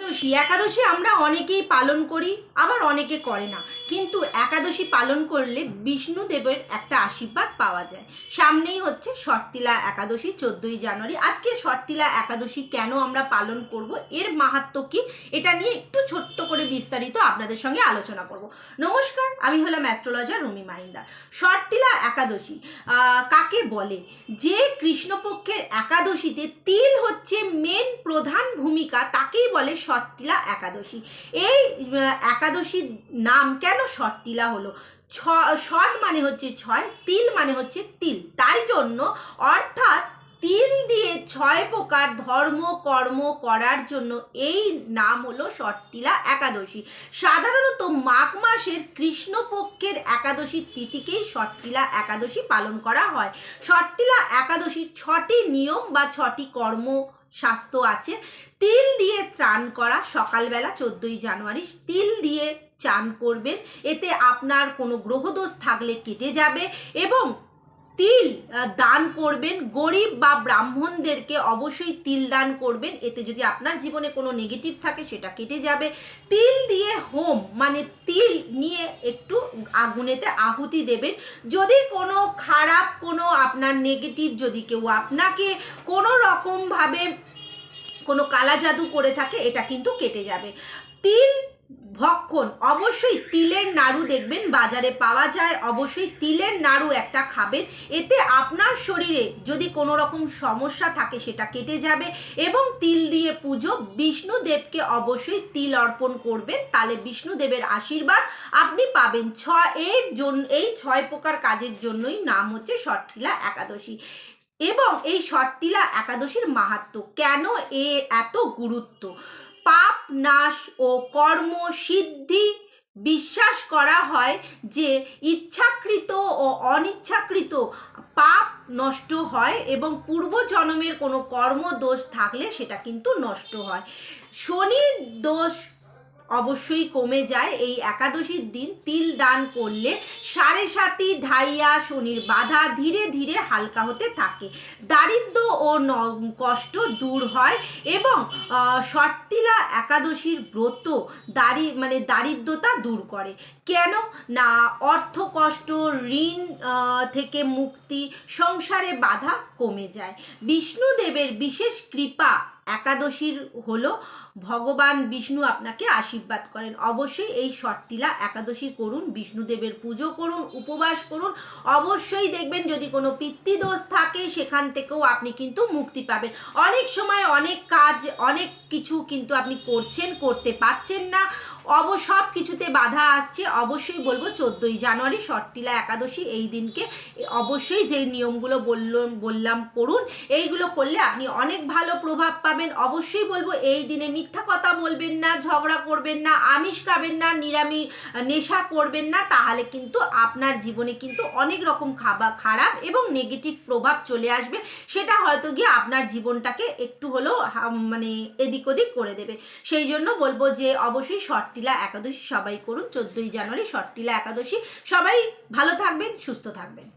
একাদশী আমরা অনেকেই পালন করি, আবার অনেকে করে না। কিন্তু একাদশী পালন করলে বিষ্ণুদেবের একটা আশীর্বাদ পাওয়া যায়। সামনেই হচ্ছে ষট্টিলা একাদশী, 14ই জানুয়ারি। আজকে ষট্টিলা একাদশী কেন আমরা পালন করব, এর মাহাত্ম্য কি, এটা নিয়ে একটু ছোট্ট করে বিস্তারিত আপনাদের সঙ্গে আলোচনা করব। নমস্কার, আমি হলাম অ্যাস্ট্রোলজার রুমি মাহিন্দার। ষট্টিলা একাদশী কাকে বলে? যে কৃষ্ণপক্ষের একাদশীতে তিল হচ্ছে মেন প্রধান ভূমিকা, তাকেই বলে ষট্টিলা একাদশী। এই একাদশীর নাম কেন ষট্টিলা হলো? ষট মানে হচ্ছে ছয়, তিল মানে হচ্ছে তিল, তাই জন্য অর্থাৎ তিল দিয়ে 6 প্রকার ধর্ম কর্ম করার জন্য এই নাম হলো ষট্টিলা একাদশী। সাধারণত মাঘ মাসের কৃষ্ণপক্ষের একাদশীর তিথিকেই ষট্টিলা একাদশী পালন করা হয়। ষট্টিলা একাদশীর 6টি নিয়ম বা 6টি কর্ম শাস্ত্র আছে। তিল দিয়ে স্নান করা, সকালবেলা 14ই জানুয়ারি তিল দিয়ে চান করবেন, এতে আপনার কোনো গ্রহদোষ থাকলে কেটে যাবে। এবং তিল দান করবেন, গরিব বা ব্রাহ্মণদেরকে অবশ্যই তিল দান করবেন, এতে যদি আপনার জীবনে কোনো নেগেটিভ থাকে সেটা কেটে যাবে। তিল দিয়ে হোম মানে তিল নিয়ে একটু আগুনেতে আহুতি দেবেন। যদি কোনো খারাপ কোনো আপনার নেগেটিভ, যদি কেউ আপনাকে কোনো রকমভাবে কোনো কালা জাদু করে থাকে, এটা কিন্তু কেটে যাবে। তিল ভক্ষণ, অবশ্যই তিলের নাড়ু দেখবেন বাজারে পাওয়া যায়, অবশ্যই তিলের নাড়ু একটা খাবেন, এতে আপনার শরীরে যদি কোনো রকম সমস্যা থাকে সেটা কেটে যাবে। এবং তিল দিয়ে পুজো, বিষ্ণুদেবকে অবশ্যই তিল অর্পণ করবেন, তাহলে বিষ্ণুদেবের আশীর্বাদ আপনি পাবেন। এই 6 প্রকার কাজের জন্যই নাম হচ্ছে ষট্টিলা একাদশী। এবং এই ষট্টিলা একাদশীর মাহাত্ম্য কেন এত গুরুত্ব? পাপ নাশ ও কর্ম সিদ্ধি বিশ্বাস করা হয় যে ইচ্ছাকৃত ও অনিচ্ছাকৃত পাপ নষ্ট হয় এবং পূর্বজন্মের কোনো কর্মদোষ থাকলে সেটা কিন্তু নষ্ট হয়। শনি দোষ অবশ্যই কমে যায় এই একাদশীর দিন তিল দান করলে। 7.5 ঢাইয়া শনির বাধা ধীরে ধীরে হালকা হতে থাকে, দারিদ্র ও কষ্ট দূর হয়। এবং ষট্টিলা একাদশীর ব্রত দারিদ্রতা দূর করে। কেন না? অর্থ কষ্ট, ঋণ থেকে মুক্তি, সংসারে বাধা কমে যায়। বিষ্ণুদেবের বিশেষ কৃপা একাদশীর হলো ভগবান বিষ্ণু আপনাকে আশীর্বাদ করেন। অবশ্যই এই ষট্টিলা একাদশী করুন, বিষ্ণুদেবের পুজো করুন, উপবাস করুন। অবশ্যই দেখবেন যদি কোনো পিতৃদোষ থাকে সেখান থেকেও আপনি কিন্তু মুক্তি পাবেন। অনেক সময় অনেক কাজ, অনেক কিছু কিন্তু আপনি করতে পারছেন না, সব কিছুতে বাধা আসছে। অবশ্যই বলবো 14ই জানুয়ারি ষট্টিলা একাদশী, এই দিনকে অবশ্যই যে নিয়মগুলো বললাম করুন। এইগুলো করলে আপনি অনেক ভালো প্রভাব পাবেন। অবশ্যই বলবো এই দিনে মিথ্যা কথা বলবেন না, ঝগড়া করবেন না, আমিষ খাবেন না, নেশা করবেন না, তাহলে কিন্তু আপনার জীবনে কিন্তু অনেক রকম খারাপ এবং নেগেটিভ প্রভাব চলে আসবে। সেটা হয়তো গিয়ে আপনার জীবনটাকে একটু হলেও এদিক ওদিক করে দেবে। সেই জন্য বলবো যে অবশ্যই ষট্টিলা একাদশী সবাই করুন, 14ই জানুয়ারি ষট্টিলা একাদশী। সবাই ভালো থাকবেন, সুস্থ থাকবেন।